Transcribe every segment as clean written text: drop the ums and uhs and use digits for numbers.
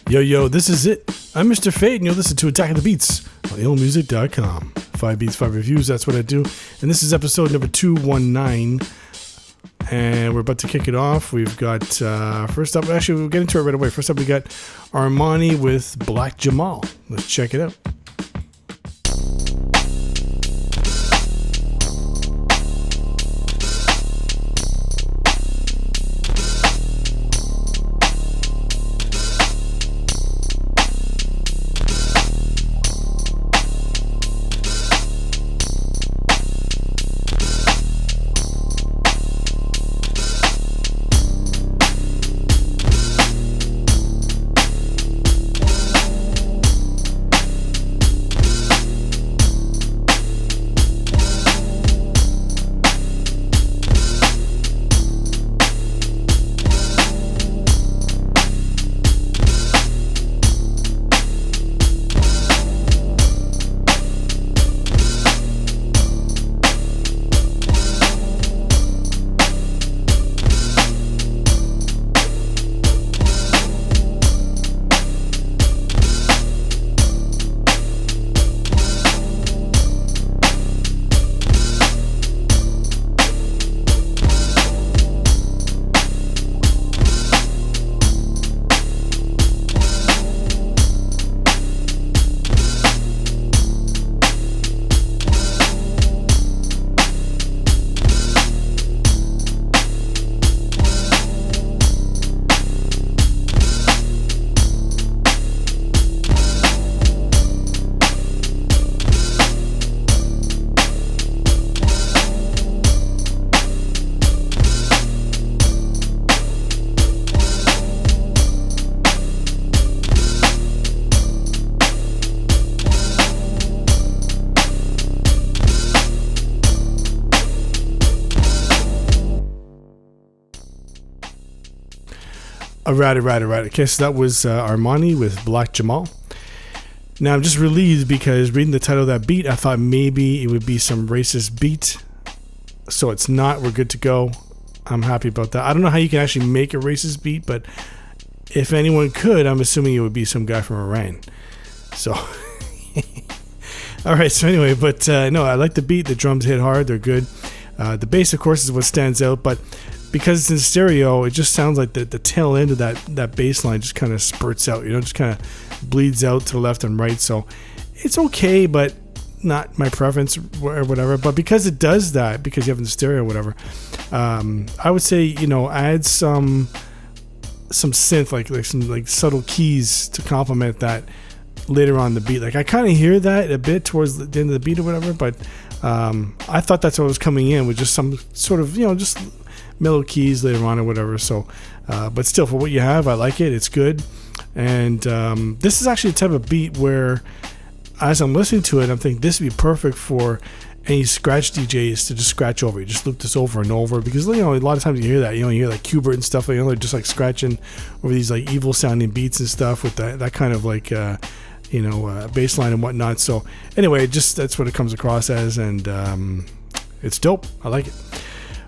Yo, this is it. I'm Mr. Fate, and you'll listen to Attack of the Beats on IllMuzik.com. 5 beats, 5 reviews, that's what I do. And this is episode number 219. And we're about to kick it off. We've got, first up, actually, we'll get into it right away. First up, we got Armani with Black Jamal. Let's check it out. Alright. Okay, so that was Armani with Black Jamal. Now, I'm just relieved because reading the title of that beat, I thought maybe it would be some racist beat. So it's not. We're good to go. I'm happy about that. I don't know how you can actually make a racist beat, but if anyone could, I'm assuming it would be some guy from Iran. So, alright, so anyway, but no, I like the beat. The drums hit hard. They're good. The bass, of course, is what stands out, but because it's in stereo, it just sounds like the tail end of that bass line just kind of spurts out, just kind of bleeds out to the left and right. So it's okay, but not my preference or whatever. But because it does that, because you have it in stereo or whatever, I would say, add some synth, like some subtle keys to complement that later on the beat. Like I kind of hear that a bit towards the end of the beat or whatever, but I thought that's what was coming in with just some sort of, just mellow keys later on or whatever. So but still, for what you have, I like it. It's good. And this is actually a type of beat where as I'm listening to it, I'm thinking this would be perfect for any scratch DJs to just scratch over. You just loop this over and over, because a lot of times you hear that, you hear like Qbert and stuff, they're just like scratching over these like evil sounding beats and stuff with that kind of like bass line and whatnot. So anyway, that's what it comes across as, and it's dope. I like it.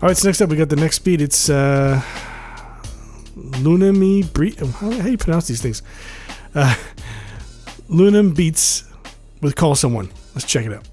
All right, so next up we got the next beat. It's Lunami Breed. How do you pronounce these things? Lunam Beats with Call Someone. Let's check it out.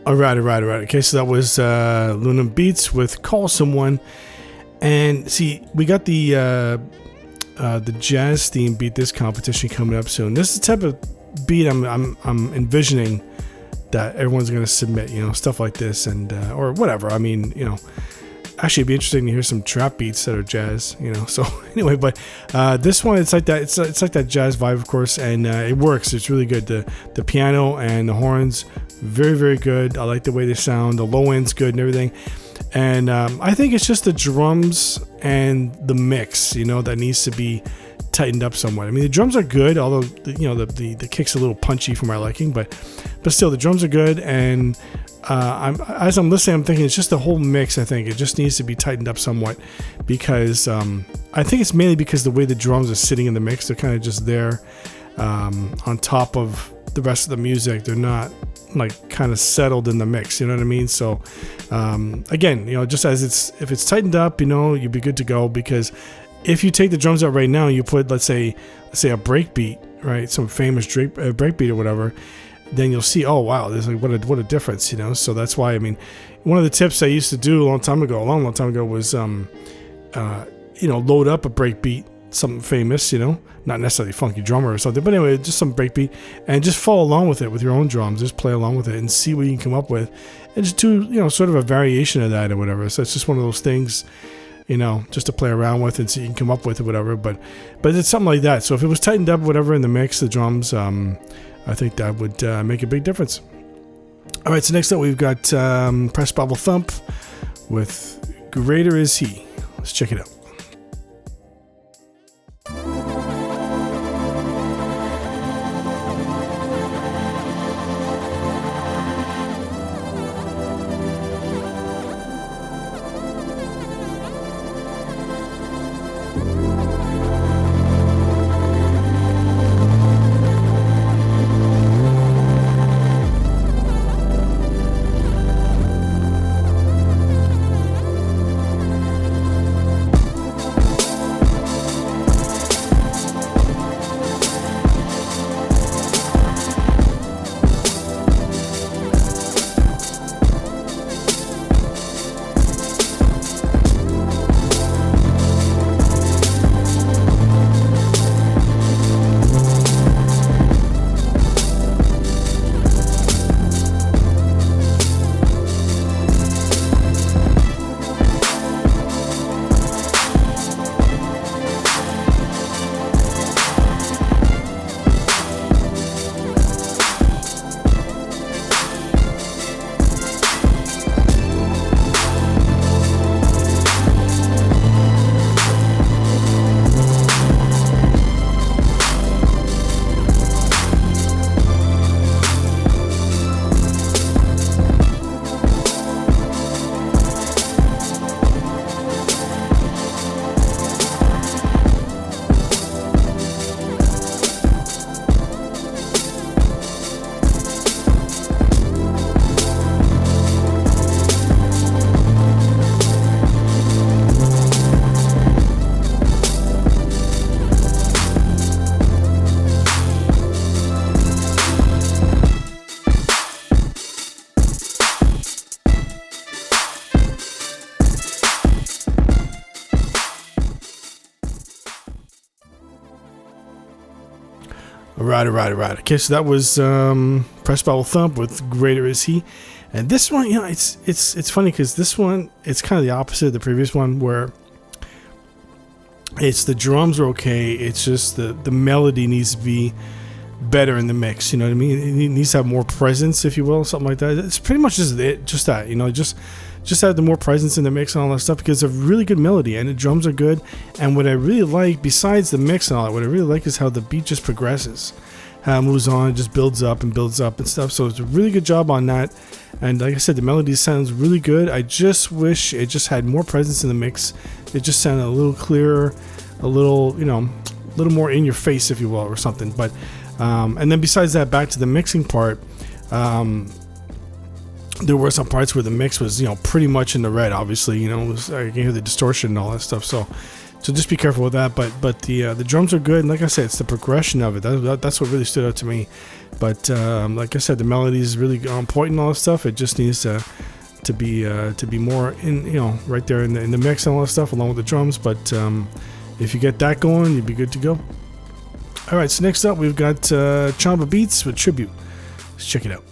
All right. Okay, so that was Luna Beats with "Call Someone," and see, we got the jazz theme beat this competition coming up soon. This is the type of beat I'm envisioning that everyone's going to submit, stuff like this, and or whatever. I mean, actually it'd be interesting to hear some trap beats that are jazz, so anyway, but this one, it's like that, it's like that jazz vibe, of course, and it works. It's really good. The piano and the horns, very, very good. I like the way they sound. The low end's good and everything, and I think it's just the drums and the mix, that needs to be tightened up somewhat. I mean, the drums are good, although the kick's a little punchy for my liking, but still, the drums are good, and as I'm listening, I'm thinking it's just the whole mix. I think it just needs to be tightened up somewhat, because I think it's mainly because the way the drums are sitting in the mix, they're kind of just there on top of the rest of the music. They're not like kind of settled in the mix, you know what I mean? So again, just as if it's tightened up, you'd be good to go, because if you take the drums out right now, you put let's say a break beat, right, some famous break beat or whatever, then you'll see, oh wow, there's like what a difference, So that's why, I mean, one of the tips I used to do a long time ago was load up a break beat, something famous, not necessarily funky drummer or something, but anyway, just some break beat, and just follow along with it with your own drums. Just play along with it and see what you can come up with, and just do sort of a variation of that or whatever. So it's just one of those things, just to play around with and see what you can come up with or whatever. But it's something like that. So if it was tightened up, whatever, in the mix, the drums, I think that would make a big difference. All right, so next up we've got Press Bubble Thump with "Greater Is He." Let's check it out. Right. Okay, so that was Press Bubble Thump with "Greater Is He," and this one, it's funny because this one, it's kind of the opposite of the previous one, where it's the drums are okay. It's just the melody needs to be better in the mix. You know what I mean? It needs to have more presence, if you will, something like that. It's pretty much just it, just that. Just have the more presence in the mix and all that stuff, because it's a really good melody and the drums are good. And what I really like, besides the mix and all that, what I really like is how the beat just progresses, how it moves on, it just builds up and stuff. So it's a really good job on that. And like I said, the melody sounds really good. I just wish it just had more presence in the mix. It just sounded a little clearer, a little, a little more in your face, if you will, or something. But and then besides that, back to the mixing part, there were some parts where the mix was, pretty much in the red. Obviously, I can hear the distortion and all that stuff. So So just be careful with that. But the drums are good, and like I said, it's the progression of it. That's what really stood out to me. But like I said, the melody is really on point and all that stuff. It just needs to be more in, right there in the mix and all that stuff along with the drums. But if you get that going, you'd be good to go. All right, so next up we've got Chamba Beats with Tribute. Let's check it out.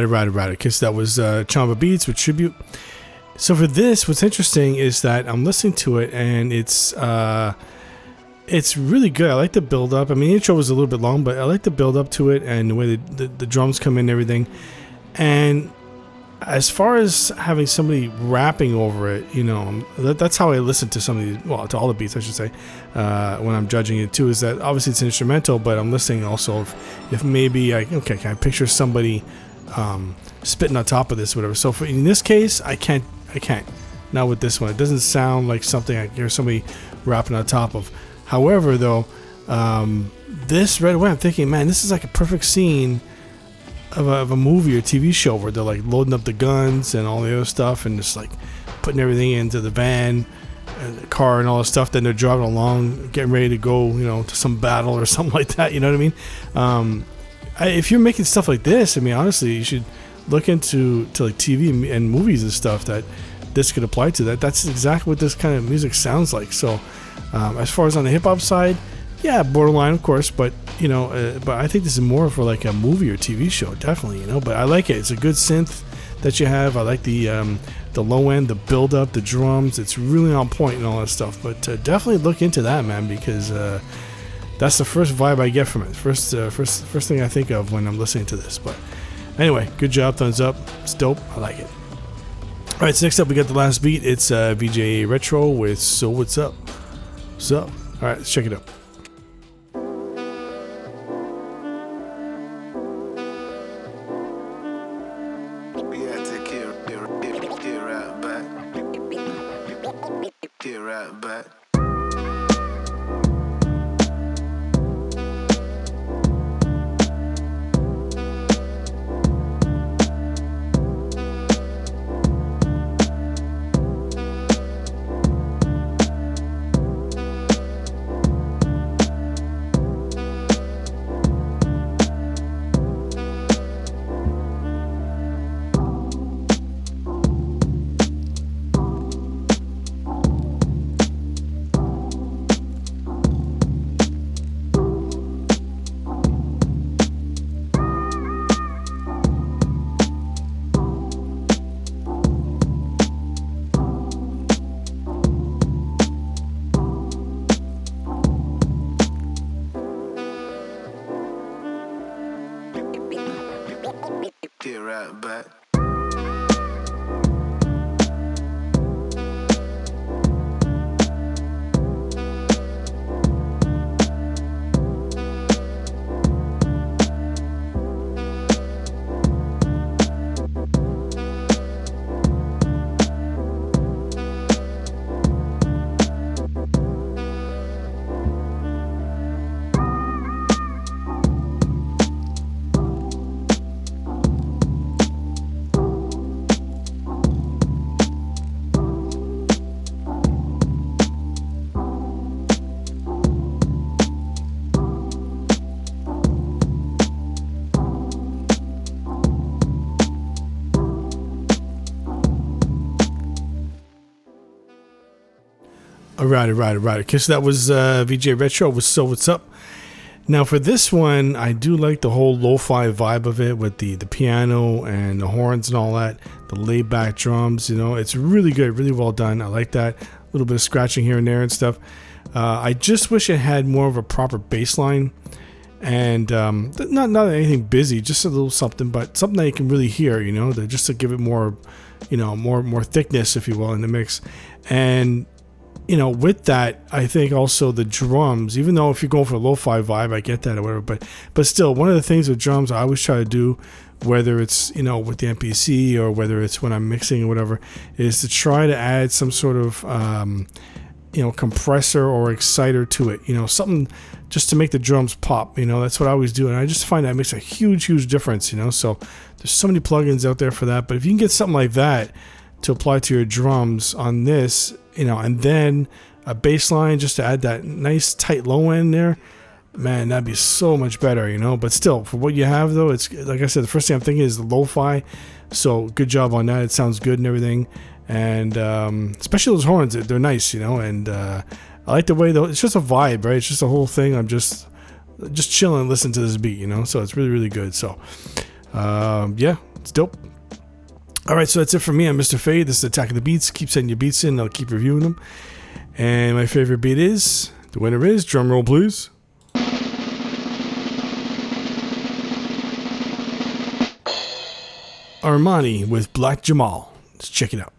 Right. Okay, so that was Chamba Beats with Tribute. So for this, what's interesting is that I'm listening to it, and it's really good. I like the build up. I mean, the intro was a little bit long, but I like the build up to it and the way the drums come in and everything. And as far as having somebody rapping over it, that's how I listen to some of these, well, to all the beats, I should say, when I'm judging it too, is that obviously it's an instrumental, but I'm listening also if maybe, can I picture somebody spitting on top of this, whatever. So in this case, I can't. Not with this one. It doesn't sound like something I hear somebody rapping on top of. However, though, this right away, I'm thinking, man, this is like a perfect scene of a movie or TV show where they're like loading up the guns and all the other stuff, and just like putting everything into the van and the car and all the stuff. Then they're driving along, getting ready to go, to some battle or something like that. You know what I mean? If you're making stuff like this, I mean, honestly, you should look into like TV and movies and stuff that this could apply to. That's exactly what this kind of music sounds like. So as far as on the hip-hop side, yeah, borderline, of course, but but I think this is more for like a movie or TV show, definitely. But I like it. It's a good synth that you have. I like the low end, the build up, the drums. It's really on point and all that stuff. But definitely look into that, man, because that's the first vibe I get from it. First thing I think of when I'm listening to this. But anyway, good job, thumbs up. It's dope. I like it. All right, so next up we got the last beat. It's VJ Retro with So What's Up. What's up? All right, let's check it out. Get right back. All right. Okay, so that was VJ Retro with So What's Up. Now for this one, I do like the whole lo-fi vibe of it with the piano and the horns and all that, the laid back drums, you know, it's really good, really well done. I like that. A little bit of scratching here and there and stuff. I just wish it had more of a proper bass line and not anything busy, just a little something, but something that you can really hear, you know, just to give it more, you know, more thickness, if you will, in the mix. And you know, with that, I think also the drums, even though if you're going for a lo-fi vibe, I get that or whatever, but still, one of the things with drums I always try to do, whether it's, you know, with the MPC or whether it's when I'm mixing or whatever, is to try to add some sort of, you know, compressor or exciter to it, you know, something just to make the drums pop, you know, that's what I always do. And I just find that makes a huge difference, you know, so there's so many plugins out there for that. But if you can get something like that to apply to your drums on this, you know, and then a bass line just to add that nice tight low end there, man, that'd be so much better, you know. But still, for what you have though, it's like I said, the first thing I'm thinking is the lo-fi, so good job on that. It sounds good and everything, and especially those horns, they're nice, you know. And I like the way though, it's just a vibe, right? It's just a whole thing. I'm just chilling and listening to this beat, you know, so it's really good. So yeah, it's dope. All right, so that's it for me. I'm Mr. Fade. This is Attack of the Beats. Keep sending your beats in. I'll keep reviewing them. And my favorite beat is, the winner is, drum roll please, Armani with Black Jamal. Let's check it out.